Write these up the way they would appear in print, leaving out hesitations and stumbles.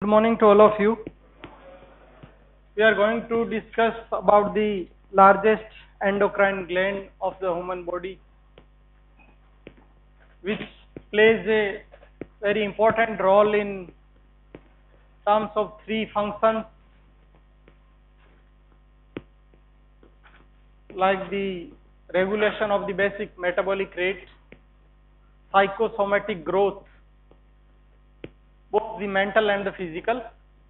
Good morning to all of you. We are going to discuss about the largest endocrine gland of the human body, which plays a very important role in terms of three functions like the regulation of the basic metabolic rate, psychosomatic growth, both the mental and the physical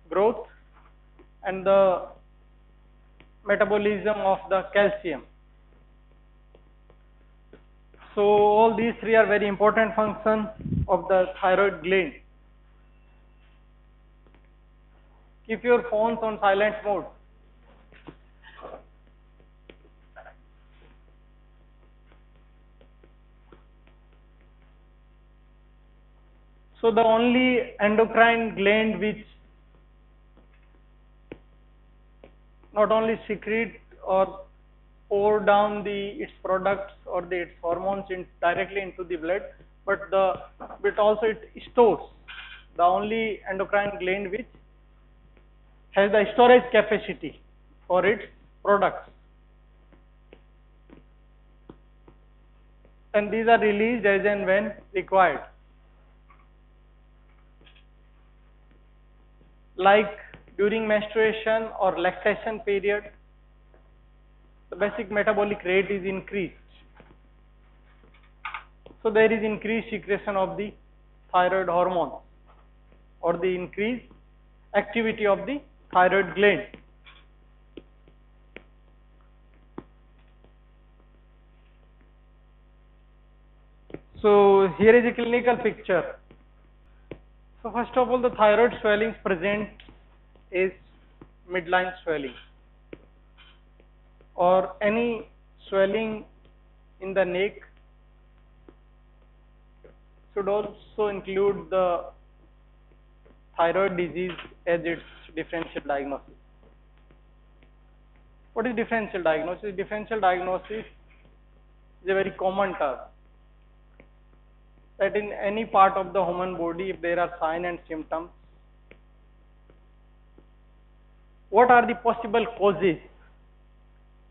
growth, and the metabolism of the calcium. So all these three are very important functions of the thyroid gland. Keep your phones on silent mode. So the only endocrine gland which not only secrete or pour down its products or its hormones directly into the blood, but also it stores. The only endocrine gland which has the storage capacity for its products, and these are released as and when required. Like during menstruation or lactation period, the basic metabolic rate is increased. So there is increased secretion of the thyroid hormone or the increased activity of the thyroid gland. So here is a clinical picture. So first of all, the thyroid swellings present is midline swelling or any swelling in the neck. Should also include the thyroid disease as its differential diagnosis. What is differential diagnosis? Differential diagnosis is a very common term, that in any part of the human body, if there are signs and symptoms, what are the possible causes?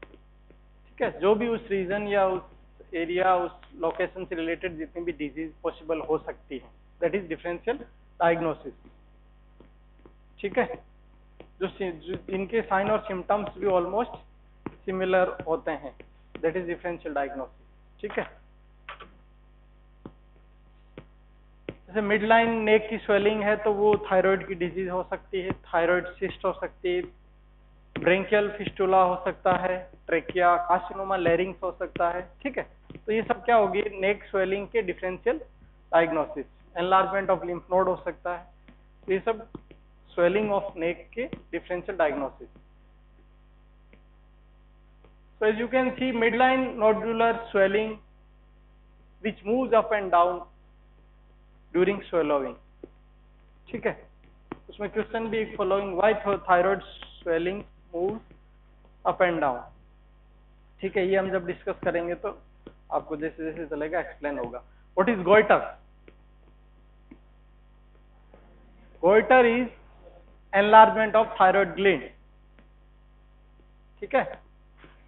ठीक है, जो भी उस reason या उस area उस location से related जितनी भी डिजीज पॉसिबल हो सकती है, दैट इज डिफरेंशियल डायग्नोसिस. ठीक है, जो इनके साइन और सिम्टम्स भी ऑलमोस्ट सिमिलर होते हैं, दैट इज डिफरेंशियल डायग्नोसिस. ठीक है, जैसे मिडलाइन नेक की स्वेलिंग है तो वो थायराइड की डिजीज हो सकती है, थायराइड सिस्ट हो सकती है, ब्रेंकियल फिस्टुला हो सकता है, ट्रेकिया, कार्सिनोमा लैरिंग्स हो सकता है. ठीक है, तो ये सब क्या होगी, नेक स्वेलिंग के differential diagnosis. Enlargement of lymph node हो सकता है. तो ये सब स्वेलिंग ऑफ नेक के differential diagnosis. So as you can see, midline nodular swelling which moves up and down during swallowing. ठीक है, उसमें क्वेश्चन भी following why thyroid swelling move up and down. ठीक है, ये हम जब डिस्कस करेंगे तो आपको जैसे जैसे चलेगा एक्सप्लेन होगा. What is goitre? Goitre is enlargement of thyroid gland. ठीक है,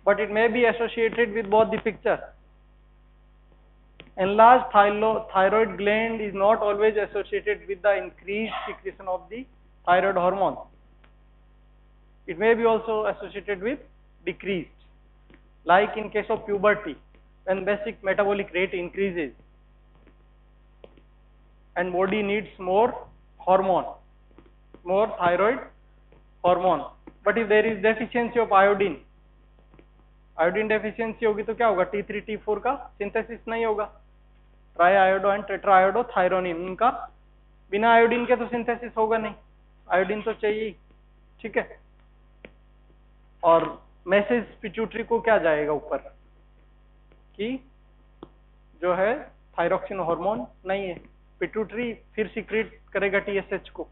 but it may be associated with both the picture. Enlarged thyroid gland is not always associated with the increased secretion of the thyroid hormone. It may be also associated with decreased, like in case of puberty, when basic metabolic rate increases and body needs more hormone, more thyroid hormone. But if there is deficiency of iodine, iodine deficiency होगी तो क्या होगा, T3 T4 का synthesis नहीं होगा. Tri iodo and tetra iodo thyronine, उनका बिना iodine के तो सिंथेसिस होगा नहीं, आयोडीन तो चाहिए. ठीक है, और मैसेज पिट्यूटरी को क्या जाएगा ऊपर कि जो है थायरोक्सिन हार्मोन नहीं है. पिट्यूटरी फिर सीक्रेट करेगा TSH को,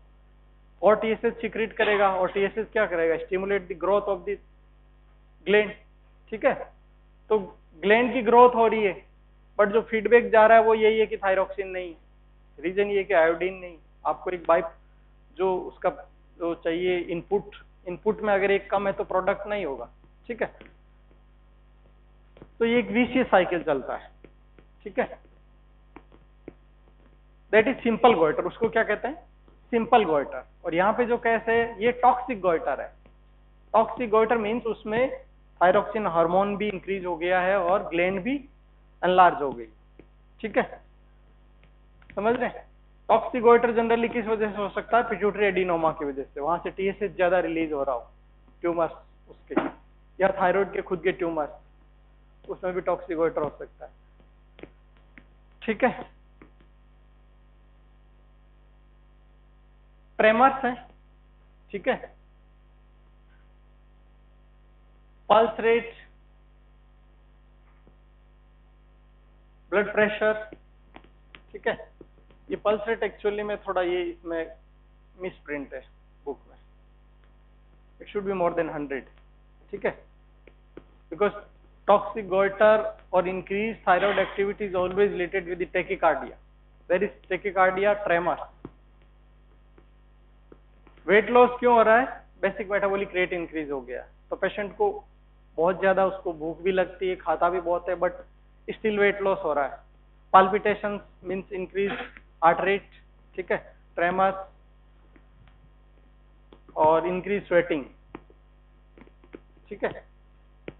और TSH सीक्रेट करेगा, और TSH क्या करेगा, stimulate the growth of the gland. ठीक है, तो ग्लैंड की ग्रोथ हो रही है, बट जो फीडबैक जा रहा है वो यही है कि थायरोक्सिन नहीं. रीजन ये कि आयोडीन नहीं. आपको एक जो उसका जो चाहिए इनपुट में अगर एक कम है तो प्रोडक्ट नहीं होगा, ठीक है। तो ये एक विशियस साइकिल चलता है, ठीक है। दैट इज सिंपल गोइटर, उसको क्या कहते हैं, सिंपल गोइटर। और यहाँ पे जो केस है ये टॉक्सिक गोइटर है। टॉक्सिक गोइटर मीन्स उसमें थायरोक्सिन हार्मोन भी इंक्रीज हो गया है और ग्लैंड भी एनलार्ज हो गई, ठीक है, समझ रहे हैं। टॉक्सिक गोइटर जनरली किस वजह से हो सकता है, पिट्यूटरी एडिनोमा की वजह से, वहां से टीएसएच ज्यादा रिलीज हो रहा हो, ट्यूमर्स उसके, या थायराइड के खुद के ट्यूमर्स, उसमें भी टॉक्सिक गोइटर हो सकता है, ठीक है। ट्रेमर्स है, ठीक है, पल्स रेट, ब्लड प्रेशर, ठीक है। ये पल्स रेट एक्चुअली में थोड़ा ये इसमें मिस प्रिंट है बुक में, it should be more than 100, ठीक है, बिकॉज टॉक्सिक गोइटर और increase thyroid activity is always related with the tachycardia, there is tachycardia, tremor. Weight loss क्यों हो रहा है, बेसिक मेटाबॉलिक रेट इंक्रीज हो गया, तो पेशेंट को बहुत ज्यादा उसको भूख भी लगती है, खाता भी बहुत है, बट स्टिल वेट लॉस हो रहा है। Palpitation means increase heart rate, ठीक है, ट्रेमर और इंक्रीज स्वेटिंग, ठीक है।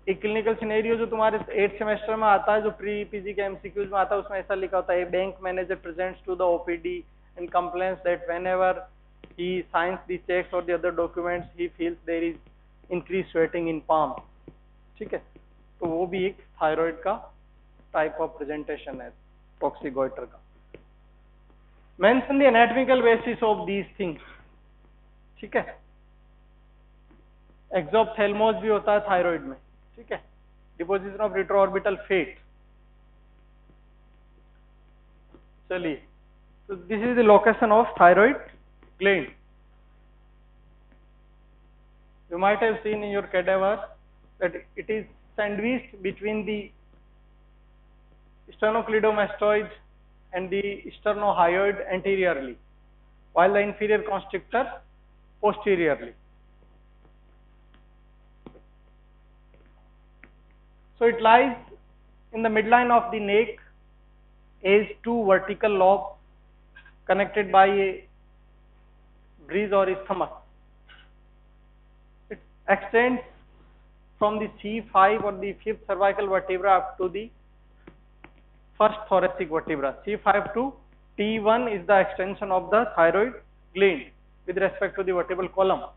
एक क्लिनिकल सिनेरियो जो तुम्हारे 8th सेमेस्टर में आता है, जो प्री पीजी के एमसीक्यूज में आता है, उसमें ऐसा लिखा होता है, bank manager presents to the OPD and complains that whenever he signs the checks or the other documents he feels there is increased sweating in palm, ठीक है। तो वो भी एक थायराइड का टाइप ऑफ प्रेजेंटेशन है टॉक्सिक गोइटर का। Mention the anatomical basis of these things, ठीक है। एक्सोप्थेल्मोस भी होता है थायराइड में, ठीक है, डिपोजिशन ऑफ रिट्रोऑर्बिटल फेट। चलिए, तो this is the location of thyroid gland. You might have seen in your cadaver that it is sandwiched between the sternocleidomastoid and the sternohyoid anteriorly, while the inferior constrictor posteriorly. So it lies in the midline of the neck as two vertical lobes connected by a bridge or isthmus. It extends from the C5 or the 5th cervical vertebra up to the 1st thoracic vertebra. C5 to T1 is the extension of the thyroid gland with respect to the vertebral column.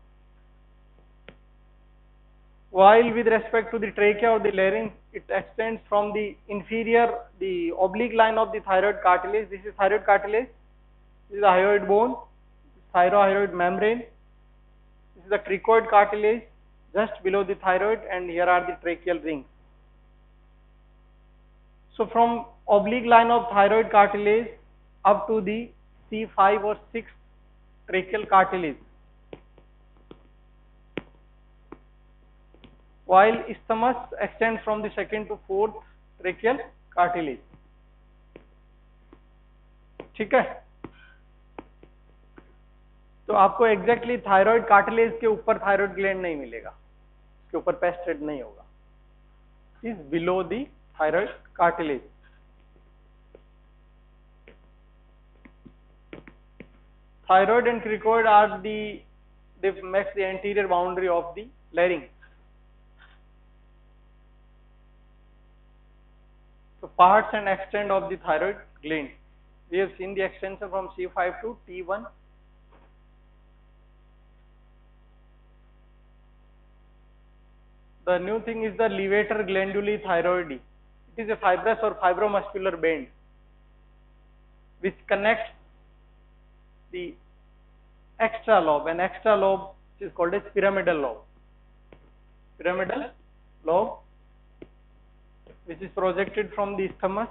While with respect to the trachea or the larynx, it extends from the inferior, the oblique line of the thyroid cartilage. This is thyroid cartilage. This is the hyoid bone, thyrohyoid membrane. This is the cricoid cartilage just below the thyroid, and here are the tracheal rings. So from oblique line of thyroid cartilage up to the C5 or 6th tracheal cartilage, while isthmus extends from the 2nd to 4th tracheal cartilage, ठीक है। तो आपको exactly thyroid cartilage के ऊपर thyroid gland नहीं मिलेगा, इसके ऊपर पेस्टेड नहीं होगा, is below the thyroid cartilage. Thyroid and cricoid are they makes the anterior boundary of the larynx. So parts and extent of the thyroid gland. We have seen the extension from C5 to T1. The new thing is the levator glanduli thyroidi. It is a fibrous or fibromuscular band which connects the extra lobe, and extra lobe is called as pyramidal lobe. Pyramidal lobe, which is projected from the isthmus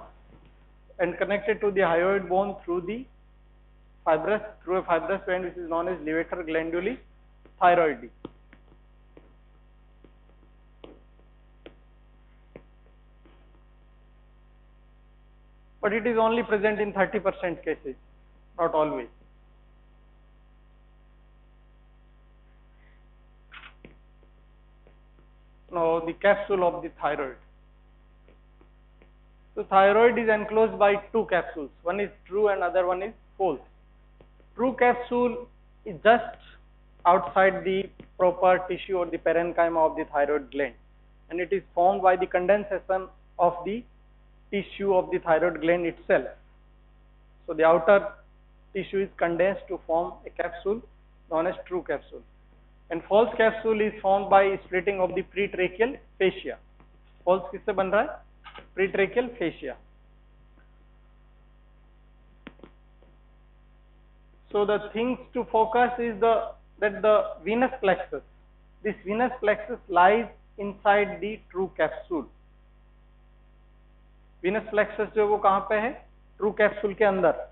and connected to the hyoid bone through a fibrous band which is known as levator glanduli thyroidi. But it is only present in 30% cases, not always. Now the capsule of the thyroid. So thyroid is enclosed by two capsules. One is true and other one is false. True capsule is just outside the proper tissue or the parenchyma of the thyroid gland, and it is formed by the condensation of the tissue of the thyroid gland itself. So the outer tissue is condensed to form a capsule known as true capsule. And false capsule is formed by splitting of the pretracheal fascia. False किससे बन रहा है? Pretracheal fascia. So the things to focus is that the venous plexus. This venous plexus lies inside the true capsule. Venous plexus जो वो कहाँ पे है? True capsule के अंदर.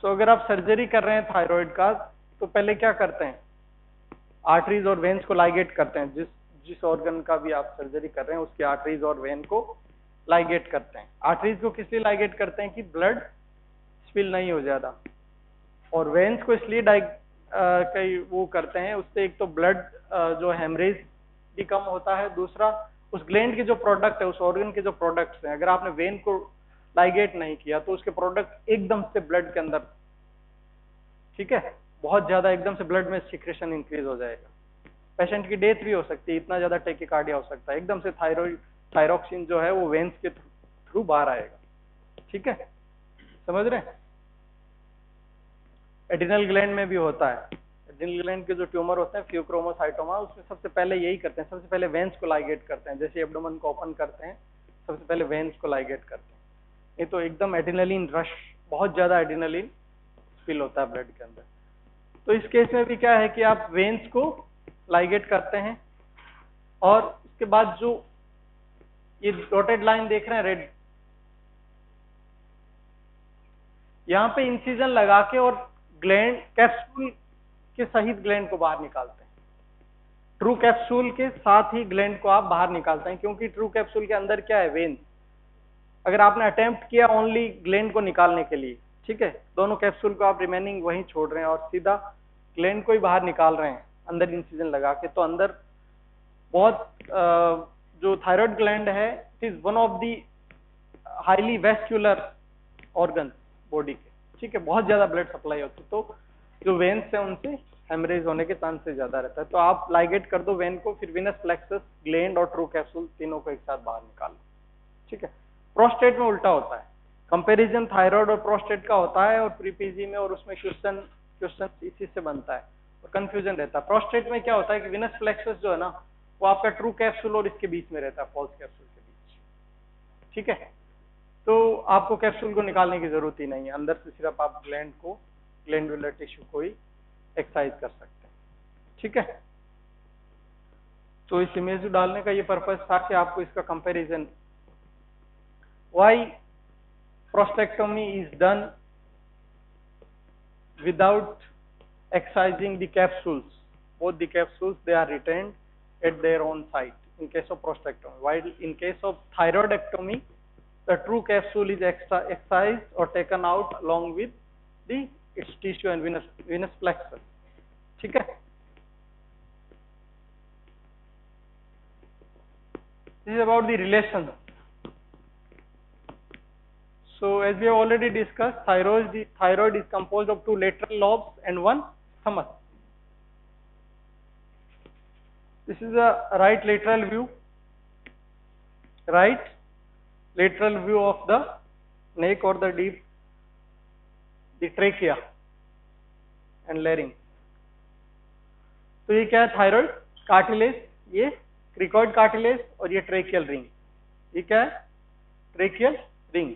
So अगर आप सर्जरी कर रहे हैं थायराइड का, तो पहले क्या करते हैं? आर्टरीज और वेन्स को लाइगेट करते हैं. जिस ऑर्गन का भी आप सर्जरी कर रहे हैं उसकी आर्टरीज और वेन को लाइगेट करते हैं. आर्टरीज को किस लिए लाइगेट करते हैं? कि ब्लड स्पिल नहीं हो ज्यादा. और वेन्स को इसलिए कई वो करते हैं, उससे एक तो ब्लड जो हेमरेज भी कम होता है, दूसरा उस ग्लैंड के जो प्रोडक्ट है, उस ऑर्गन के जो प्रोडक्ट्स हैं, अगर आपने वेन को लाइगेट नहीं किया तो उसके प्रोडक्ट एकदम से ब्लड के अंदर, ठीक है, बहुत ज्यादा एकदम से ब्लड में सिक्रेशन इंक्रीज हो जाएगा. पेशेंट की डेथ भी हो सकती है, इतना ज्यादा टेकिकार्डिया हो सकता है. एकदम से थायरोक्सिन जो है वो वेन्स के थ्रू बाहर आएगा. ठीक है, समझ रहे हैं? एड्रिनल ग्लैंड में भी होता है. एड्रिनल ग्लैंड के जो ट्यूमर होते हैं फियोक्रोमोसाइटोमा, उसमें सबसे पहले यही करते हैं, सबसे पहले वेन्स को लाइगेट करते हैं. जैसे एब्डोमेन को ओपन करते हैं, सबसे पहले वेन्स को लाइगेट करते हैं. ये तो एकदम एड्रिनलिन रश, बहुत ज्यादा एड्रिनलिन स्पिल होता है ब्लड के अंदर. तो इस केस में भी क्या है कि आप वेन्स को लाइगेट करते हैं, और उसके बाद जो ये डॉटेड लाइन देख रहे हैं रेड, यहाँ पे इंसिजन लगा के और ग्लैंड कैप्सूल के सहित ग्लैंड को बाहर निकालते हैं. ट्रू कैप्सूल के साथ ही ग्लैंड को आप बाहर निकालते हैं, क्योंकि ट्रू कैप्सूल के अंदर क्या है? वेन्स. अगर आपने अटेम्प्ट किया ओनली ग्लैंड को निकालने के लिए, ठीक है, दोनों कैप्सूल को आप रिमेनिंग वहीं छोड़ रहे हैं और सीधा ग्लैंड को ही बाहर निकाल रहे हैं अंदर इंसिजन लगा के, तो अंदर बहुत जो थायराइड ग्लैंड है, it is one of the highly vascular organ body के. ठीक है, बहुत ज्यादा ब्लड सप्लाई होती है, तो जो वेन्स है उनसे हेमरेज होने के चांसेस ज्यादा रहता है. तो आप लाइगेट कर दो वेन को, फिर विनस प्लेक्सस, ग्लैंड और ट्रू कैप्सूल तीनों को एक साथ बाहर निकाल लो. ठीक है. प्रोस्टेट में उल्टा होता है. कंपैरिजन थायराइड और प्रोस्टेट का होता है, और प्रीपीजी में और उसमें क्वेश्चन इसी से बनता है और कंफ्यूजन रहता है. प्रोस्टेट में क्या होता है कि विनस प्लेक्सस जो है ना, वो आपका ट्रू कैप्सूल और इसके बीच में रहता है, फॉल्स कैप्सूल के बीच. ठीक है, तो आपको कैप्सूल को निकालने की जरूरत ही नहीं है, अंदर से सिर्फ आप ग्लैंड को, ग्लैंडुलर टिश्यू को ही एक्सरसाइज कर सकते हैं. ठीक है, तो इस इमेज डालने का ये पर्पज था कि आपको इसका comparison, why prostatectomy is done without excising the capsules. Both the capsules, they are retained at their own site in case of prostatectomy, while in case of thyroidectomy the true capsule is excised or taken out along with its tissue and venous plexus. ठीक है, this is about the relation. So as we have already discussed, thyroid is composed of two lateral lobes and one isthmus. This is a right lateral view of the neck or the trachea and larynx. तो ये क्या है? Thyroid cartilage, ये cricoid cartilage, और ये tracheal ring. ये क्या है? Tracheal ring.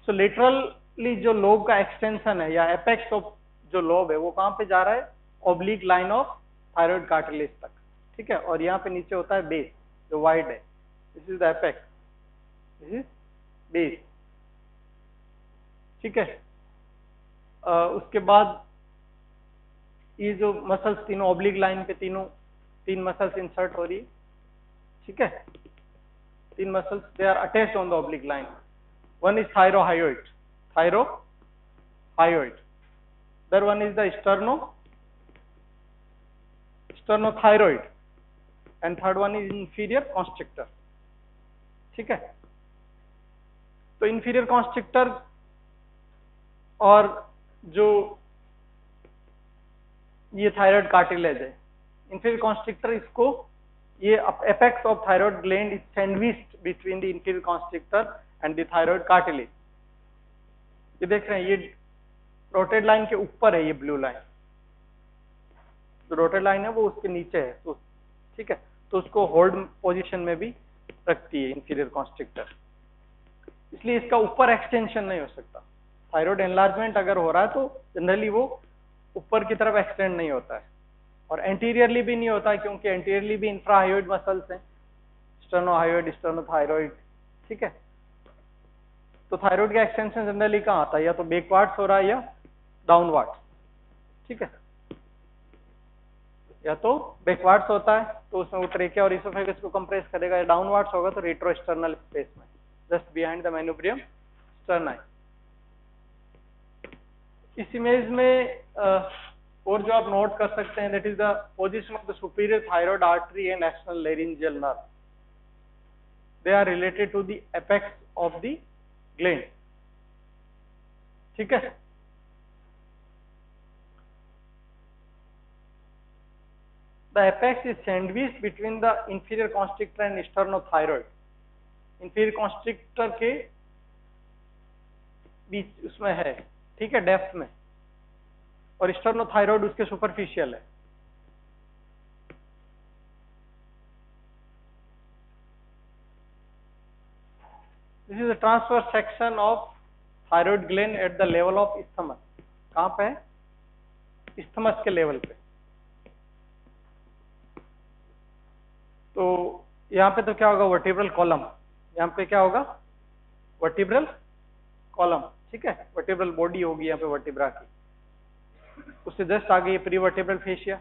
तो लेटरली जो लोब का एक्सटेंशन है या एपेक्स ऑफ जो लोब है वो कहां पे जा रहा है? Oblique line of thyroid cartilage तक. ठीक है, और यहाँ पे नीचे होता है बेस जो वाइड है. This is the apex, this is base. ठीक है, उसके बाद ये जो मसल्स तीनों ऑब्लिक लाइन पे तीन मसल्स इंसर्ट हो रही है. ठीक है, तीन muscles, they are attached on the oblique line. One is thyrohyoid. Other one is the sternothyroid, and third one is inferior constrictor. ठीक है, तो inferior constrictor और जो ये थायराइड कार्टिलेज है, inferior constrictor इसको ये apex of thyroid gland is sandwiched between the inferior constrictor and the thyroid cartilage. ये देख रहे हैं, ये डॉटेड लाइन के ऊपर है, ये ब्लू लाइन, जो डॉटेड लाइन है वो उसके नीचे है, तो ठीक है, तो उसको होल्ड पोजीशन में भी रखती है इंफीरियर कॉन्स्ट्रिक्टर, इसलिए इसका ऊपर एक्सटेंशन नहीं हो सकता। थायराइड एनलार्जमेंट अगर हो रहा है तो जनरली वो ऊपर की तरफ एक्सटेंड नहीं होता है, और एंटीरियरली भी नहीं होता है, क्योंकि एंटीरियरली भी इंफ्राहायोइड मसल्स हैं, स्टर्नोहायोइड, स्टर्नोथायरॉइड, ठीक है। तो थायराइड का एक्सटेंशन जनरली कहाँ आता है, या तो बैकवार्ड्स हो रहा है या डाउनवार्ड्स, ठीक है, या तो बैकवार्ड्स होता है तो उसमें वो ट्रेकिया और इसोफेगस को कंप्रेस करेगा, या डाउनवार्ड्स होगा तो रेट्रोस्टर्नल स्पेस में जस्ट बिहाइंड द मैन्युब्रियम स्टर्नाई। इस इमेज में और जो आप नोट कर सकते हैं, that is the position of the superior thyroid artery and external laryngeal nerve, they are related to the apex of the gland, ठीक है। The apex is sandwiched between the inferior constrictor and sternothyroid. Inferior constrictor के बीच उसमें है, ठीक है, depth में, और sternothyroid उसके सुपरफिशियल है। This is a transverse section of thyroid gland at the level of isthmus. कहाँ पे है? isthmus के लेवल पे। तो यहाँ पे तो क्या होगा, वर्टिब्रल कॉलम, यहाँ पे क्या होगा, वर्टिब्रल कॉलम, ठीक है, वर्टिब्रल बॉडी होगी यहाँ पे वर्टिब्रा की, उससे जस्ट आगे ये prevertebral fascia,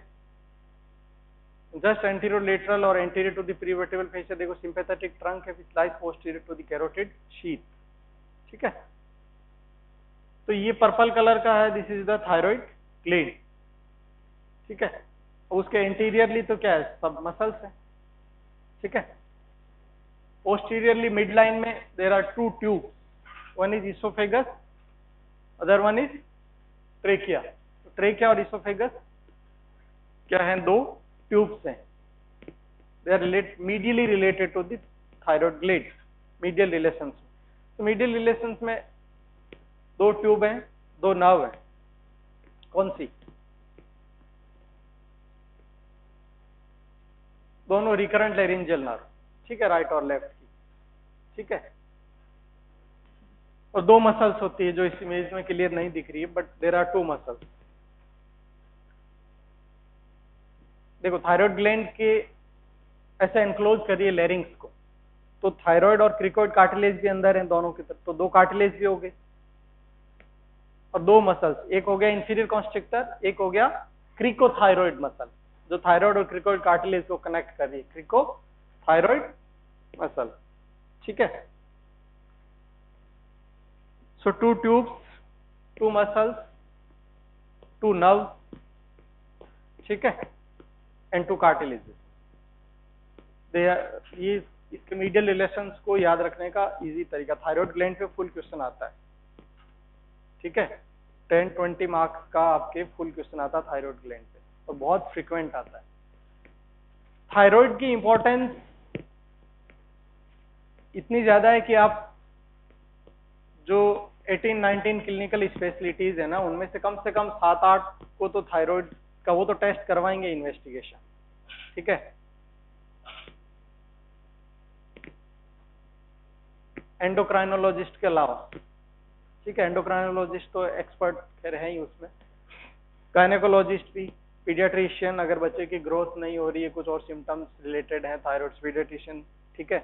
just anterior lateral और anterior to the prevertebral fascia देखो सिंपैथेटिक ट्रंक है, which lies posterior to the carotid sheath, ठीक है। तो ये पर्पल कलर का है, this is the thyroid gland, ठीक है, उसके एंटीरियरली तो क्या है, सब मसल्स है, ठीक है। पोस्टीरियरली मिड लाइन में there are two tube, one is oesophagus, other one is trachea. Trachea और इसोफेगस क्या है, दो ट्यूब्स हैं, they are medially related to the thyroid gland, medial relations. तो मीडियल रिलेशंस में दो ट्यूब हैं, दो नर्व हैं, कौन सी, दोनों रिकरेंट लेरिंजियल नर्व, ठीक है, राइट और लेफ्ट की, ठीक है। और दो मसल्स होती है जो इस इमेज में क्लियर नहीं दिख रही है, but there are two muscles. देखो थायराइड ग्लैंड के ऐसे एनक्लोज करिए लेरिंग्स को, तो थायराइड और क्रिकोइड कार्टिलेज भी अंदर हैं दोनों की तरफ, तो दो कार्टिलेज भी हो गए और दो मसल्स, एक हो गया इंफीरियर कॉन्स्ट्रिक्टर, एक हो गया क्रिकोथायरॉइड मसल, जो थायराइड और क्रिकोइड कार्टिलेज को कनेक्ट कर रही है, क्रिकोथायरॉइड मसल, ठीक है। So two tubes, two muscles, two nerve, ठीक है, एंड टू कार्टिलेजेस। ये इसके मीडियल रिलेशंस को याद रखने का इजी तरीका, थायराइड ग्लैंड पे फुल क्वेश्चन आता है, ठीक है, 10-20 मार्क्स का आपके फुल क्वेश्चन आता है थायराइड ग्लैंड पे, और बहुत फ्रीक्वेंट आता है। थायराइड की इंपॉर्टेंस इतनी ज्यादा है कि आप जो 18-19 क्लिनिकल स्पेशलिटीज है ना, उनमें से कम 7-8 को तो थायराइड का वो तो टेस्ट करवाएंगे इन्वेस्टिगेशन, ठीक है। एंडोक्राइनोलॉजिस्ट के अलावा, ठीक है, एंडोक्राइनोलॉजिस्ट तो एक्सपर्ट खैर है ही उसमें, गायनेकोलॉजिस्ट भी, पीडियाट्रिशियन अगर बच्चे की ग्रोथ नहीं हो रही है, कुछ और सिम्टम्स रिलेटेड है थायराइड, पीडियाट्रिशियन, ठीक है,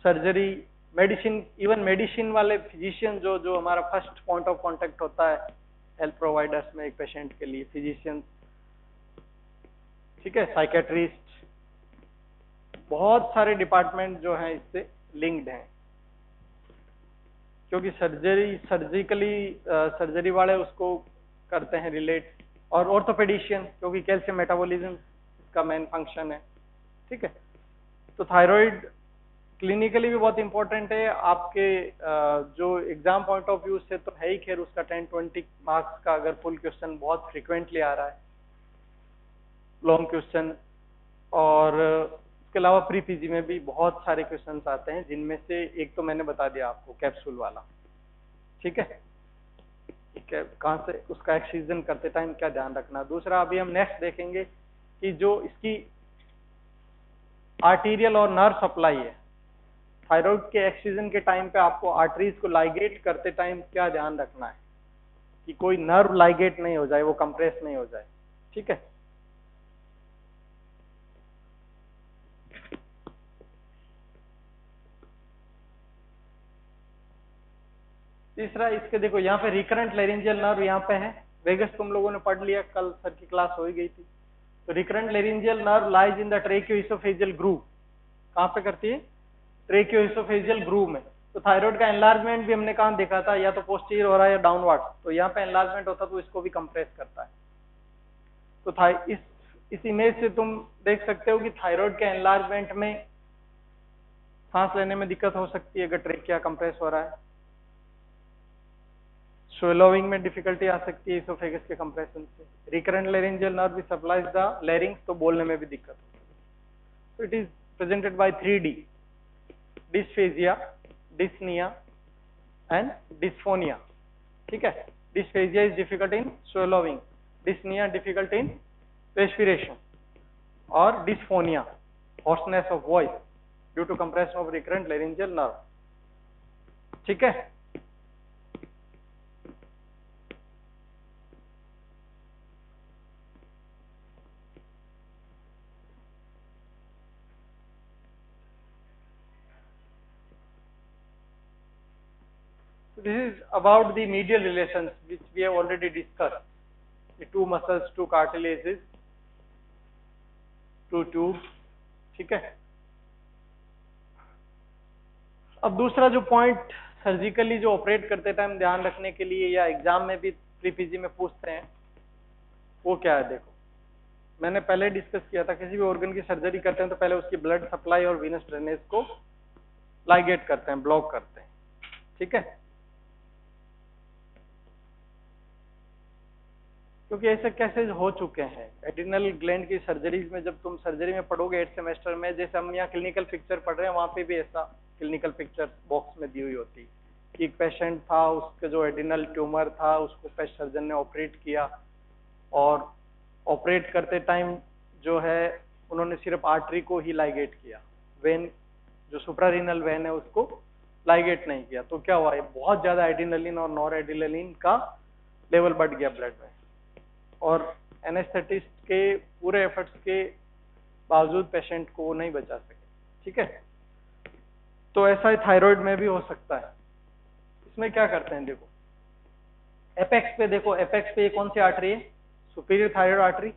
सर्जरी, मेडिसिन, इवन मेडिसिन वाले फिजिशियन जो हमारा फर्स्ट पॉइंट ऑफ कांटेक्ट होता है हेल्थ प्रोवाइडर्स में एक पेशेंट के लिए, फिजिशियन, ठीक है, साइकेट्रिस्ट, बहुत सारे डिपार्टमेंट जो हैं इससे लिंक्ड हैं, क्योंकि सर्जरी वाले उसको करते हैं रिलेट, और ऑर्थोपेडिशियन क्योंकि कैल्शियम मेटाबॉलिज्म इसका मेन फंक्शन है। ठीक है, तो थायराइड क्लिनिकली भी बहुत इंपॉर्टेंट है आपके जो एग्जाम पॉइंट ऑफ व्यू से तो है ही, खैर उसका 10-20 मार्क्स का अगर फुल क्वेश्चन बहुत फ्रिक्वेंटली आ रहा है, लॉन्ग क्वेश्चन, और उसके अलावा प्री पीजी में भी बहुत सारे क्वेश्चंस आते हैं, जिनमें से एक तो मैंने बता दिया आपको, कैप्सूल वाला। ठीक है, कहाँ से उसका एक्सीजन करते टाइम क्या ध्यान रखना। दूसरा अभी हम नेक्स्ट देखेंगे कि जो इसकी आर्टीरियल और नर्व सप्लाई है, थायराइड के एक्सीजन के टाइम पे आपको आर्टरीज को लाइगेट करते टाइम क्या ध्यान रखना है कि कोई नर्व लाइगेट नहीं हो जाए, वो कंप्रेस नहीं हो जाए। ठीक है, तीसरा इसके देखो यहाँ पे रिकरेंट लेरिंजियल नर्व यहाँ पे है, वेगस तुम लोगों ने पढ़ लिया, कल सर की क्लास हो ही गई थी। तो recurrent laryngeal nerve lies in the tracheoesophageal groove. कहाँ पे करती है? ट्रेकियोइसोफेजियल ग्रूव में। तो थायराइड का एनलार्जमेंट भी हमने कहाँ देखा था, या तो पोस्टीरियर हो रहा है या डाउनवर्ड, तो यहाँ पे एनलार्जमेंट होता तो इसको भी कंप्रेस करता है। तो इस इमेज से तुम देख सकते हो कि थायराइड के एनलार्जमेंट में सांस लेने में दिक्कत हो सकती है अगर ट्रेकिया कंप्रेस हो रहा है, स्वेलोइंग में डिफिकल्टी आ सकती है इसोफेगस के कंप्रेशन से, रिकरेंट लेरिंजियल नर्व भी सप्लाइज द लेरिंग्स, तो बोलने में भी दिक्कत होती है। तो it is presented by 3D, dysphagia, dyspnoea and dysphonia. ठीक है, dysphagia is difficult in swallowing, dyspnoea difficult in respiration, और dysphonia hoarseness of voice due to compression of recurrent laryngeal nerve। ठीक है, this is about the medial relations which we have already discussed, the two muscles, two cartilages, two tubes। ठीक है, अब दूसरा जो point surgically जो operate करते time ध्यान रखने के लिए, या एग्जाम में भी प्री पीजी में पूछते हैं, वो क्या है? देखो, मैंने पहले डिस्कस किया था, किसी भी ऑर्गन की सर्जरी करते हैं तो पहले उसकी ब्लड सप्लाई और वीनस ड्रेनेज को लाइगेट करते हैं, ब्लॉक करते हैं। ठीक है, क्योंकि ऐसे केसेस हो चुके हैं एड्रिनल ग्लैंड की सर्जरीज में। जब तुम सर्जरी में पढ़ोगे 8th सेमेस्टर में, जैसे हम यहाँ क्लिनिकल पिक्चर पढ़ रहे हैं, वहां पे भी ऐसा क्लिनिकल पिक्चर बॉक्स में दी हुई होती कि एक पेशेंट था, उसका जो एड्रिनल ट्यूमर था, उसको पेस्ट सर्जन ने ऑपरेट किया, और ऑपरेट करते टाइम जो है उन्होंने सिर्फ आर्टरी को ही लाइगेट किया, वेन जो सुप्रारीनल वेन है उसको लाइगेट नहीं किया। तो क्या हुआ, बहुत ज्यादा एड्रिनलिन और नॉर एड्रिनलिन का लेवल बढ़ गया ब्लड में, और एनेस्थेटिस्ट के पूरे एफर्ट्स के बावजूद पेशेंट को वो नहीं बचा सके। ठीक है, तो ऐसा थायराइड में भी हो सकता है। इसमें क्या करते हैं, देखो एपेक्स पे, देखो एपेक्स पे ये कौन सी आर्टरी है? सुपीरियर थायराइड आर्टरी,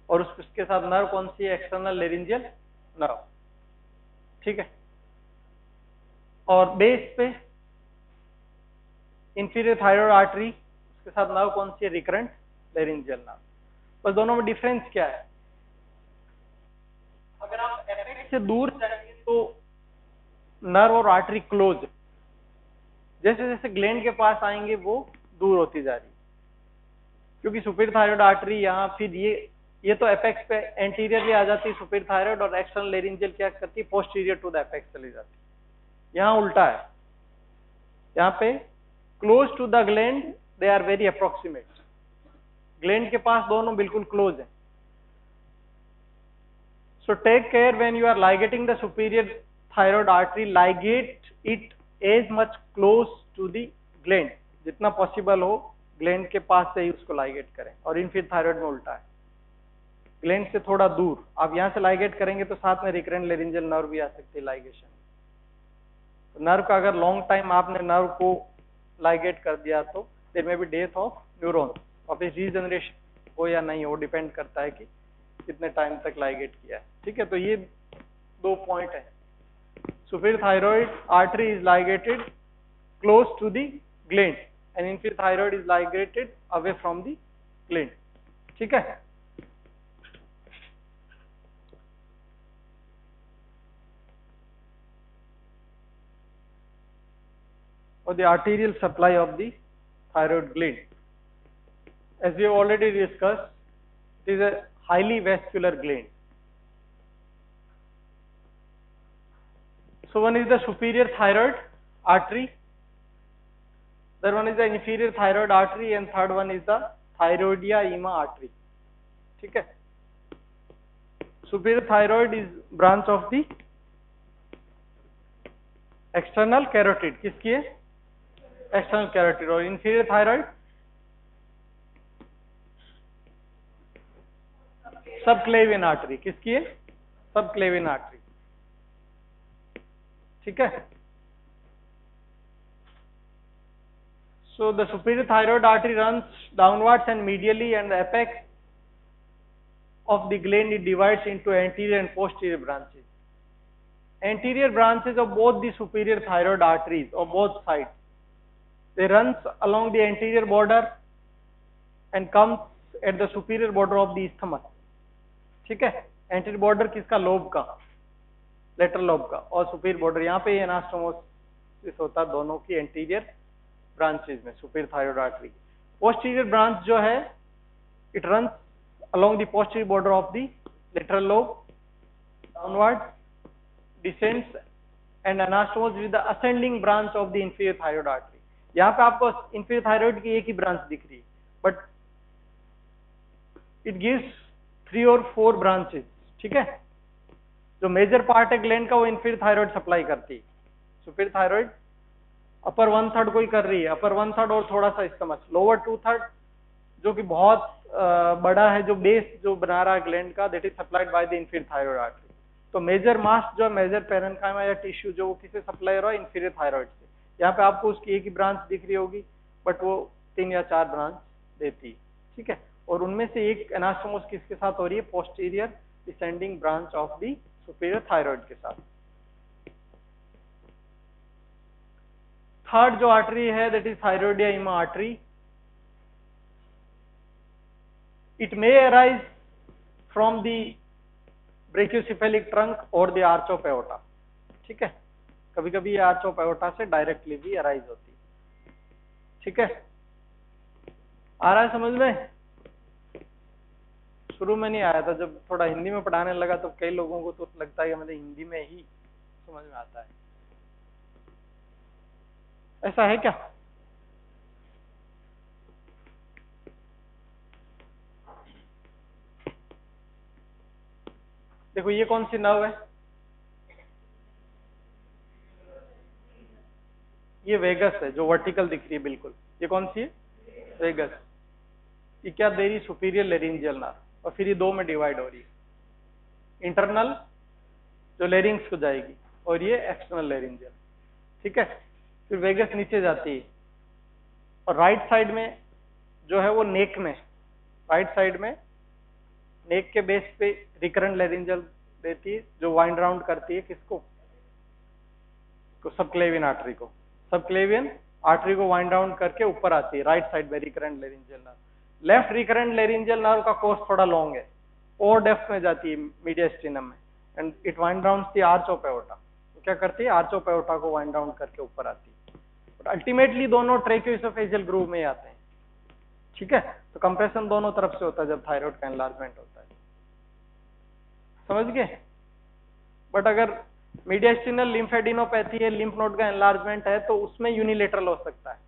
और उसके साथ नर्व कौन सी है? External laryngeal nerve. ठीक है, और बेस पे इंफीरियर थायराइड आर्टरी, उसके साथ नर्व कौन सी है? Recurrent laryngeal nerve. बस दोनों में डिफरेंस क्या है? अगर आप एपेक्स से दूर जाएंगे तो नर्व और आर्टरी क्लोज, जैसे जैसे ग्लैंड के पास आएंगे वो दूर होती जा रही, क्योंकि सुपीरियर थायराइड आर्टरी यहाँ, फिर ये तो एपेक्स पे एंटीरियरली आ जाती है सुपीरियर थायराइड, और एक्सटर्नल लेरिंजियल क्या करती है? पोस्टीरियर टू द एपेक्स चली जाती है। यहाँ उल्टा है, यहाँ पे close to the gland, they are very approximate, gland के पास दोनों बिल्कुल क्लोज है। So take care when you are ligating the superior thyroid artery, ligate it as much close to the gland, जितना पॉसिबल हो ग्लैंड के पास से ही उसको लाइगेट करें। और इनफीरियर थायराइड में उल्टा है, ग्लैंड से थोड़ा दूर। आप यहाँ से लाइगेट करेंगे तो साथ में रिकरेंट लेरिंजियल नर्व भी आ सकती है लाइगेशन। तो नर्व का अगर लॉन्ग टाइम आपने नर्व को लाइगेट कर दिया तो देयर में भी डेथ ऑफ न्यूरॉन, वापस रीजनरेशन हो या नहीं हो, डिपेंड करता है कि कितने टाइम तक लाइगेट किया है। ठीक है, तो ये दो पॉइंट है। Superior thyroid artery is ligated close to the gland and inferior thyroid is ligated away from the gland. ठीक है, or the arterial supply of the thyroid gland. As we have already discussed, it is a highly vascular gland. So one is the superior thyroid artery, third one is the inferior thyroid artery, and third one is the thyroidia ema artery. ठीक है? Superior thyroid is branch of the external carotid. किसकी है? External carotid. और inferior thyroid subclavian artery. किसकी है? Subclavian artery. ठीक है? So the superior thyroid artery runs downwards and medially, and the apex of the gland it divides into anterior and posterior branches. Anterior branches of both the superior thyroid arteries of both sides, they runs along the anterior border and comes at the superior border of the isthmus. ठीक है? Anterior border किसका? Lobe का, lateral lobe का, और superior border यहाँ पे anastomosis होता है दोनों की एंटीरियर ब्रांचेज में, superior thyroid artery. Posterior branch जो है it runs along the posterior border of the lateral lobe downwards, descends and anastomoses with the ascending branch of the inferior thyroid artery. यहाँ पे आपको inferior thyroid की एक ही branch दिख रही है, but it gives 3 or 4 branches. ठीक है? जो मेजर पार्ट है ग्लैंड का वो inferior thyroid सप्लाई करती है. superior thyroid अपर 1/3 कोई कर रही है, अपर 1/3 और थोड़ा सा स्टमक, लोअर 2/3 जो कि बहुत बड़ा है, जो बेस जो बना रहा है ग्लैंड का, that is supplied by the inferior thyroid artery. तो मेजर मास जो मेजर पेरेन्काइमा या टिश्यू जो वो किसे सप्लाई हो रहा है? इंफीरियर थायराइड से. यहाँ पे आपको उसकी एक ही ब्रांच दिख रही होगी, बट वो 3 या 4 ब्रांच देती है. ठीक है? और उनमें से एक एनास्टोमोस किसके साथ हो रही है? Posterior descending branch of the superior thyroid के साथ. थर्ड जो आर्टरी है दैट इज थायरोइडिया इमा artery. It may arise from the brachiocephalic trunk or the arch of aorta. ठीक है? कभी कभी ये arch of aorta से डायरेक्टली भी अराइज होती है. ठीक है? आ रहा है समझ में? शुरू में नहीं आया था, जब थोड़ा हिंदी में पढ़ाने लगा तो कई लोगों को तो लगता है कि मतलब हिंदी में ही समझ में आता है. ऐसा है क्या? देखो ये कौन सी नर्व है? ये वेगस है जो वर्टिकल दिख रही है बिल्कुल. ये कौन सी है? वेगस. ये क्या दे रही? Superior laryngeal nerve. और फिर ये 2 में डिवाइड हो रही है. इंटरनल जो लेरिंग्स को जाएगी और ये एक्सटर्नल लेरिंजियल. ठीक है? फिर वेगस नीचे जाती है और राइट साइड में जो है वो नेक में, राइट साइड में नेक के बेस पे रिकरेंट लेरिंजियल देती है जो वाइंड राउंड करती है किसको? सबक्लेवियन आर्टरी को. सबक्लेवियन आर्टरी को वाइंड राउंड करके ऊपर आती है राइट साइड में recurrent laryngeal nerve. Left recurrent laryngeal nerve का कोर्स थोड़ा लॉन्ग है और डेप्थ में जाती है मीडियस्टिनम में, and it wind rounds the arch of aorta. तो क्या करती है? आर्च ऑफ एओर्टा को वाइंड राउंड करके ऊपर आती है. बट अल्टीमेटली दोनों ट्रेकियोइसोफेजियल ग्रूव में आते हैं. ठीक है? तो कंप्रेशन दोनों तरफ से होता है जब थायराइड का एनलार्जमेंट होता है. समझ गए? बट अगर मीडियस्टिनल लिम्फेडिनोपैथी है, लिम्फ नोड का एनलार्जमेंट है, तो उसमें यूनिलेटरल हो सकता है.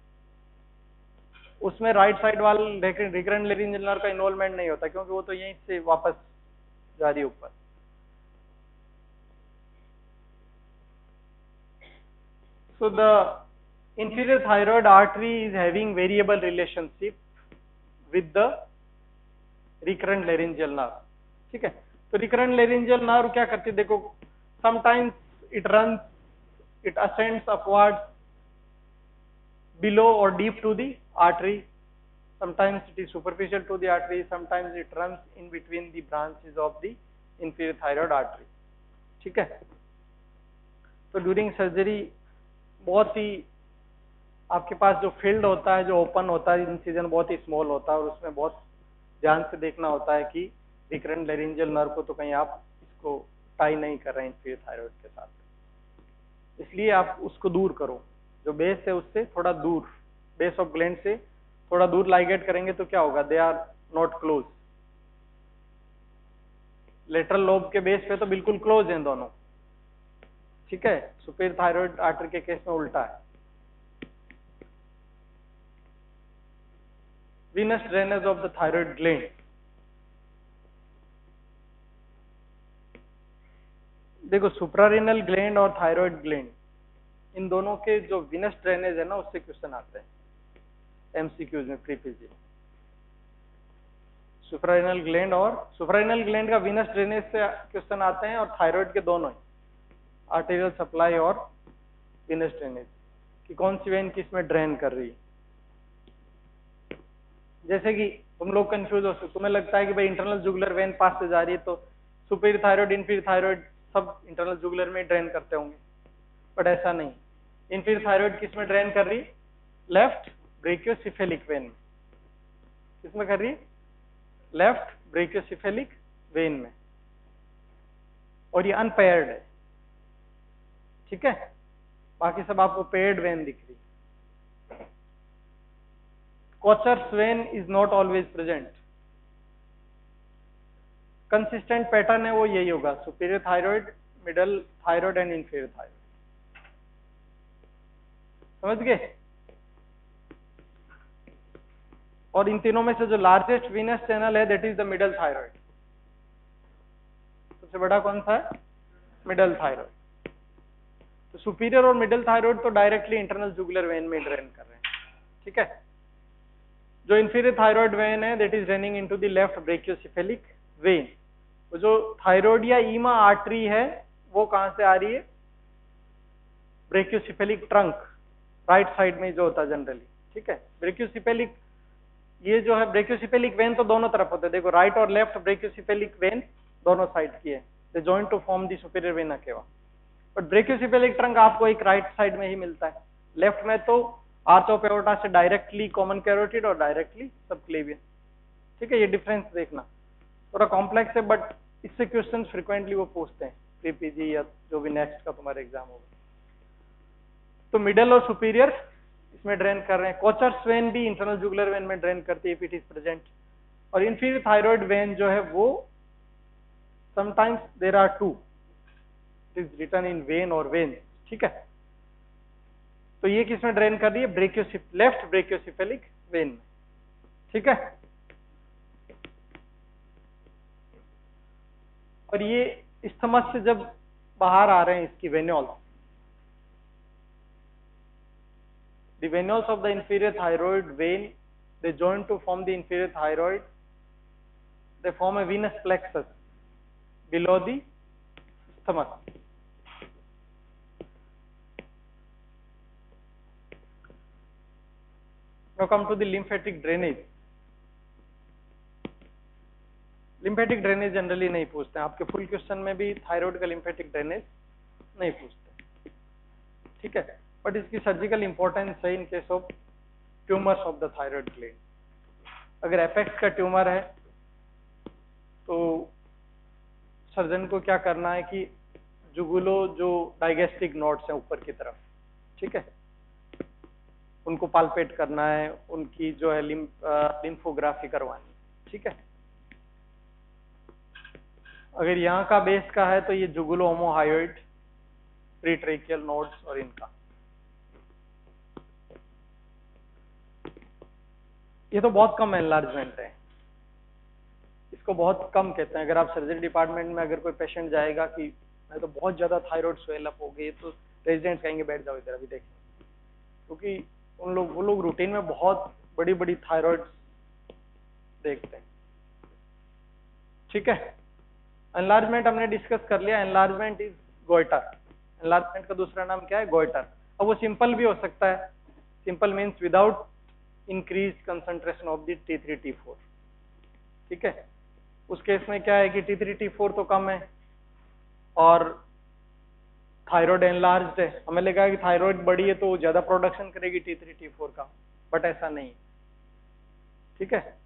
उसमें राइट साइड वाले रिकरेंट लेरिंजियल नर्व का इन्वॉल्वमेंट नहीं होता क्योंकि वो तो यहीं से वापस जा रही ऊपर. So the inferior thyroid artery is having variable relationship with the recurrent laryngeal nerve. ठीक है? तो recurrent laryngeal nerve क्या करती है? देखो, sometimes it runs, it ascends upwards below or deep to the artery. Sometimes it is superficial to the artery. Sometimes it runs in between the branches of the inferior thyroid artery. ठीक है? तो during surgery बहुत ही आपके पास जो field होता है, जो open होता है, इंसिजन बहुत ही स्मॉल होता है और उसमें बहुत ध्यान से देखना होता है कि रिकरेंट लेरिंजियल नर्व को तो कहीं आप इसको टाई नहीं कर रहे हैं इंफीरियर थायराइड के साथ, इसलिए आप उसको दूर करो. जो बेस है उससे थोड़ा दूर, बेस ऑफ ग्लैंड से थोड़ा दूर लाइगेट करेंगे तो क्या होगा, they are not close. Lateral lobe के बेस पे तो बिल्कुल क्लोज हैं दोनों, ठीक है। सुपीरियर थायराइड आर्टरी के केस में उल्टा है। venous drainage of the thyroid gland, देखो सुप्रारेनल ग्लैंड और थायराइड ग्लैंड, इन दोनों के जो विनस ड्रेनेज है ना, उससे क्वेश्चन आते हैं एमसीक्यूज में प्री पीजी। सुप्रारेनल ग्लैंड और सुप्रारेनल ग्लैंड का विनस ड्रेनेज से क्वेश्चन आते हैं, और थायराइड के दोनों ही, आर्टेरियल सप्लाई और विनस ड्रेनेज, कि कौन सी वेन किस में ड्रेन कर रही है। जैसे कि तुम लोग कंफ्यूज हो, तुम्हें लगता है कि भाई इंटरनल जुगुलर वेन पास से जा रही है, तो सुपीरियर थायराइड इंफीरियर थायराइड सब इंटरनल जुगुलर में ड्रेन करते होंगे, बट ऐसा नहीं। इंफीरियर थायराइड किस में ड्रेन कर रही, लेफ्ट ब्रेकियोसिफेलिक वेन में। किस में कर रही, लेफ्ट ब्रेकियोसिफेलिक वेन में, और ये अनपेयर्ड है, ठीक है। बाकी सब आपको पेयर्ड वेन दिख रही। Kocher's vein is not always present. Consistent pattern है वो यही होगा, superior thyroid, middle thyroid and inferior thyroid. समझ गए। और इन तीनों में से जो लार्जेस्ट वीनस चैनल है that is the middle thyroid. सबसे बड़ा कौन सा है, मिडल थायराइड। तो सुपीरियर और मिडल थायराइड तो डायरेक्टली इंटरनल जुगुलर वेन में ड्रेन कर रहे हैं, ठीक है। जो इंफीरियर थायराइड वेन है that is running into the left brachiocephalic when. वो जो थायराइड या ईमा आर्टरी है वो कहां से आ रही है, ब्रेकियोसिफेलिक ट्रंक, राइट साइड में जो होता है जनरली, ठीक है। ब्रेकियोसिफेलिक, ये जो है ब्रेकियोसिफेलिक वेन तो दोनों तरफ होते हैं, देखो राइट और लेफ्ट ब्रेकियोसिफेलिक वेन दोनों साइड की है, they join to form the superior vena cava. But brachiocephalic trunk आपको एक राइट साइड में ही मिलता है, लेफ्ट में तो आर्च ऑफ एओर्टा से डायरेक्टली कॉमन कैरोटिड और डायरेक्टली सबक्लेवियन, ठीक है। ये डिफरेंस देखना थोड़ा कॉम्प्लेक्स है, बट इससे क्वेश्चन फ्रिक्वेंटली वो पूछते हैं प्री पीजी या जो भी नेक्स्ट का तुम्हारा एग्जाम होगा। तो मिडल और सुपीरियर इसमें ड्रेन कर रहे हैं। कोचर्स वेन भी इंटरनल जुगुलर वेन में ड्रेन करती है इफ इट इज प्रेजेंट। और इंफीरियर थायराइड वेन जो है वो sometimes there are two, it is written in vein और वेन, ठीक है। तो ये किसमें ड्रेन कर रही है, लेफ्ट ब्रेकियोसिफेलिक वेन में, ठीक है। और ये इस्थमस से जब बाहर आ रहे हैं इसकी venules, the venules of the inferior thyroid vein, they join to form the inferior thyroid, they form a venous plexus below the isthmus. Now come to the lymphatic drainage. Lymphatic drainage generally नहीं पूछते हैं, आपके full question में भी thyroid का lymphatic drainage नहीं पूछते, ठीक है। बट इसकी सर्जिकल इंपॉर्टेंस है in case of tumours of the thyroid gland. अगर एपेक्स का ट्यूमर है तो सर्जन को क्या करना है कि जुगुलो जो डाइगेस्टिक नोड्स हैं ऊपर की तरफ, ठीक है, उनको पाल्पेट करना है, उनकी जो है लिम्फोग्राफी करवानी, ठीक है। अगर यहाँ का बेस का है तो ये जुगुलो होमोहायोइड, प्रीट्रेकियल नोड्स और इनका, ये तो बहुत कम एनलार्जमेंट है, इसको बहुत कम कहते हैं। अगर आप सर्जरी डिपार्टमेंट में अगर कोई पेशेंट जाएगा कि मैं तो बहुत ज्यादा थायराइड स्वेल अप हो गई, तो रेजिडेंट्स कहेंगे बैठ जाओ इधर अभी देखें, क्योंकि वो लोग रूटीन में बहुत बड़ी बड़ी थायराइड देखते हैं, ठीक है। एनलार्जमेंट हमने डिस्कस कर लिया, एनलार्जमेंट इज गोइटर। एनलार्जमेंट का दूसरा नाम क्या है, गोइटर। अब वो सिंपल भी हो सकता है, simple means without increase concentration of the T3 T4, ठीक है। उस केस में क्या है कि T3 T4 तो कम है और थायराइड एनलार्ज्ड है, हमें लगा कि थायराइड बड़ी है तो ज्यादा प्रोडक्शन करेगी T3 T4 का, बट ऐसा नहीं, ठीक है।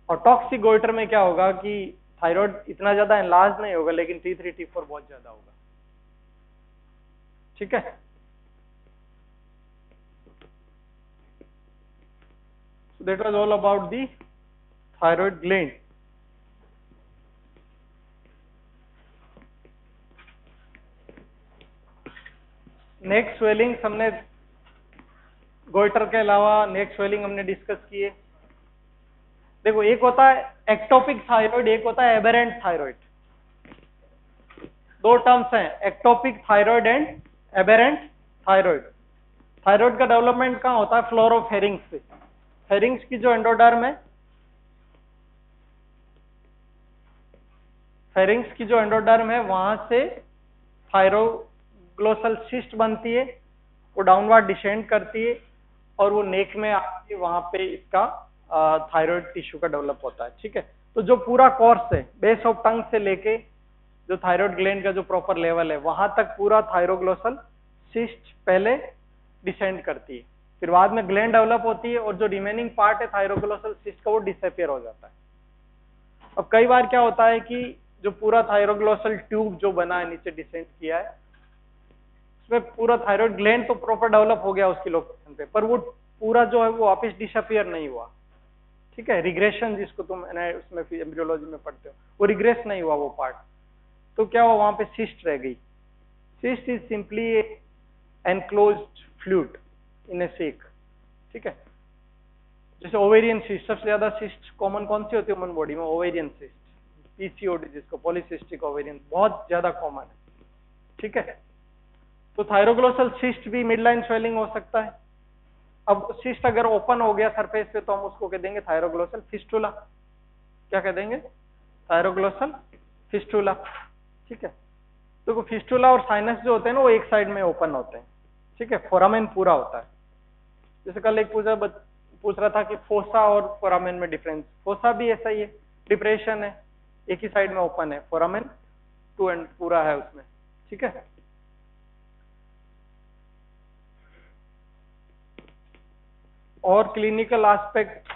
और टॉक्सिक गोइटर में क्या होगा कि थायराइड इतना ज्यादा एनलार्ज नहीं होगा लेकिन T3 T4 बहुत ज्यादा होगा, ठीक है। So that was all about the thyroid gland. Neck swelling हमने गोइटर के अलावा नेक स्वेलिंग हमने डिस्कस किए। देखो, एक होता है एक्टोपिक थायराइड, एक होता है एबेरेंट थायराइड। दो टर्म्स हैं, ectopic thyroid and aberrant thyroid. Thyroid का डेवलपमेंट कहाँ होता है? फ्लोर ऑफ फेरिंग्स से। फेरिंग्स की जो एंडोडर्म है, फेरिंग्स की जो एंडोडर्म है वहां से थायरोग्लोसल सिस्ट बनती है, वो डाउनवर्ड डिसेंड करती है और वो नेक में आके वहां पे इसका थायराइड टिश्यू का डेवलप होता है। ठीक है, तो जो पूरा कोर्स है बेस ऑफ टंग से लेके जो थायराइड ग्लैंड का जो प्रॉपर लेवल है वहां तक पूरा थायरोग्लोसल सिस्ट पहले डिसेंड करती है, फिर बाद में ग्लैंड डेवलप होती है और जो रिमेनिंग पार्ट है थायरोग्लोसल सिस्ट का वो डिसअपियर हो जाता है। अब कई बार क्या होता है कि जो पूरा थायरोग्लोसल ट्यूब जो बना है, नीचे डिसेंड किया है, उसमें पूरा थायराइड ग्लैंड तो प्रॉपर डेवलप हो गया उसकी लोकेशन पे, पर वो पूरा जो है वो वापस डिसअपियर नहीं हुआ। ठीक है, रिग्रेशन जिसको तुम उसमें एम्ब्रियोलॉजी में पढ़ते हो, वो रिग्रेस नहीं हुआ वो पार्ट। तो क्या हुआ, वहां पे सिस्ट रह गई। Cyst is simply enclosed fluid in a sac. ठीक है, जैसे ओवेरियन सिस्ट, सबसे ज्यादा सिस्ट कॉमन कौन सी होती है ह्यूमन बॉडी में? ओवेरियन सिस्ट, पीसीओडी जिसको, पॉलीसिस्टिक ओवेरियन, बहुत ज्यादा कॉमन है। ठीक है, तो थायरोग्लोसल सिस्ट भी मिड लाइन स्वेलिंग हो सकता है। अब सिस्ट अगर ओपन हो गया सरफेस पे तो हम उसको कह देंगे थायरोग्लोसल फिस्टुला। क्या कह देंगे? Thyroglossal fistula. ठीक है, तो फिस्टुला और साइनस जो होते हैं ना वो एक साइड में ओपन होते हैं। ठीक है, फोरामेन पूरा होता है। जैसे कल एक पूछ रहा था कि फोसा और फोरामेन में डिफरेंस। फोसा भी ऐसा ही है, डिप्रेशन है, एक ही साइड में ओपन है, फोरामेन टू एंड पूरा है उसमें। ठीक है, और क्लिनिकल एस्पेक्ट,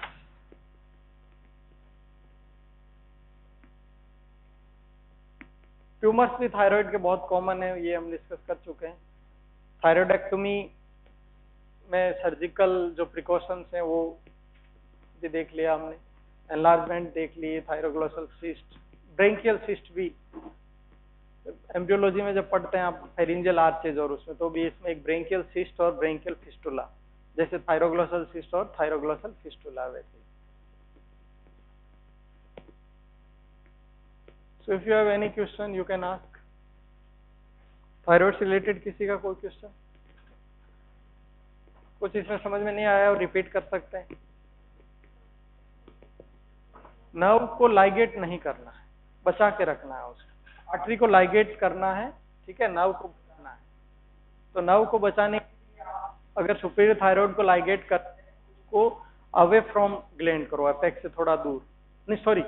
ट्यूमर्स भी थायराइड के बहुत कॉमन है, ये हम डिस्कस कर चुके हैं। थायराइडेक्टोमी में सर्जिकल जो प्रिकॉशंस हैं वो भी देख लिया हमने, एनलार्जमेंट देख लिए, थायरोग्लोसल सिस्ट, ब्रेंकियल सिस्ट भी एम्ब्रियोलॉजी में जब पढ़ते हैं आप फेरिंजियल आर्चेज और उसमें, तो भी इसमें एक ब्रेंकियल सिस्ट और ब्रेंकियल फिस्टुला, जैसे थायरोग्लोसल सिस्ट और थायरोग्लोसल फिस्टुला वैसे। So if you have any question you can ask. Thyroid से रिलेटेड किसी का कोई क्वेश्चन? कुछ इसमें समझ में नहीं आया और रिपीट कर सकते हैं। नर्व को लाइगेट नहीं करना है, बचा के रखना है उसको। आर्टरी को लाइगेट करना है, ठीक है, नर्व को बचाना है। तो नर्व को बचाने अगर सुपीरियर थायराइड को लाइगेट करते हैं उसको अवे फ्रॉम ग्लैंड करो, एपेक्स से थोड़ा दूर, नहीं sorry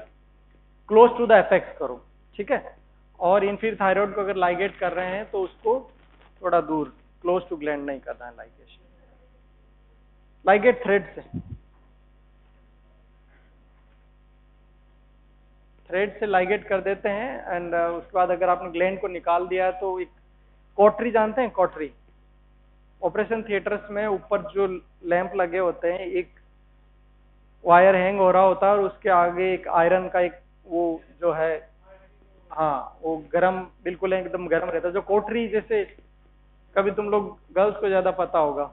close to the apex करो। ठीक है, और इनफीरियर थायराइड को अगर लाइगेट कर रहे हैं तो उसको थोड़ा दूर, क्लोज टू ग्लैंड नहीं करना है लाइगेशन। लाइगेट थ्रेड से लाइगेट कर देते हैं एंड उसके बाद अगर आपने ग्लैंड को निकाल दिया है तो एक कॉटरी, जानते हैं कॉटरी? ऑपरेशन थिएटर्स में ऊपर जो लैंप लगे होते हैं, एक वायर हैंग हो रहा होता है और उसके आगे एक आयरन का एक वो जो है, हाँ वो गरम, बिल्कुल एकदम गरम रहता है। जो कोटरी, जैसे कभी तुम लोग गर्ल्स को ज्यादा पता होगा,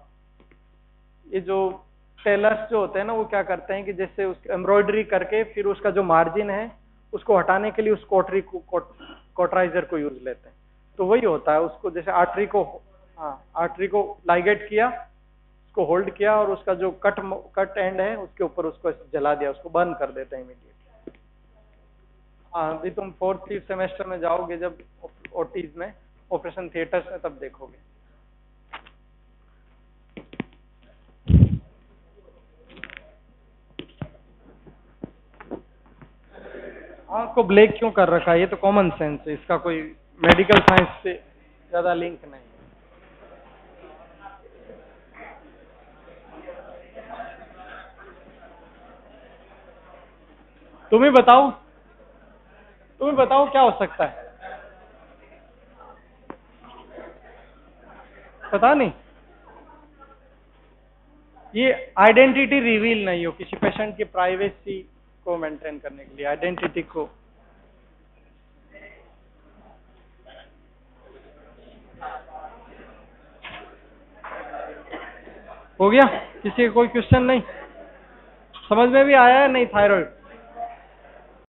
ये जो टेलर्स जो होते हैं ना वो क्या करते हैं कि जैसे उस एम्ब्रॉयडरी करके फिर उसका जो मार्जिन है उसको हटाने के लिए उस कोटरी को कोटराइजर को यूज लेते हैं। तो वही होता है, उसको जैसे आर्टरी को, हाँ आर्टरी को लाइगेट किया, उसको होल्ड किया और उसका जो कट एंड है उसके ऊपर उसको जला दिया, उसको बर्न कर देते हैं इमीडिएट। हाँ, अभी तुम 4th सेमेस्टर में जाओगे जब ओटीज में, ऑपरेशन थिएटर्स में, तब देखोगे। आँख को ब्लैक क्यों कर रखा है? ये तो कॉमन सेंस है, इसका कोई मेडिकल साइंस से ज्यादा लिंक नहीं। तुम्हें बताओ क्या हो सकता है? पता नहीं। ये आइडेंटिटी रिवील नहीं हो, किसी पेशेंट की प्राइवेसी को मेंटेन करने के लिए, आइडेंटिटी को। हो गया? किसी का कोई क्वेश्चन नहीं? समझ में भी आया है नहीं थायराइड?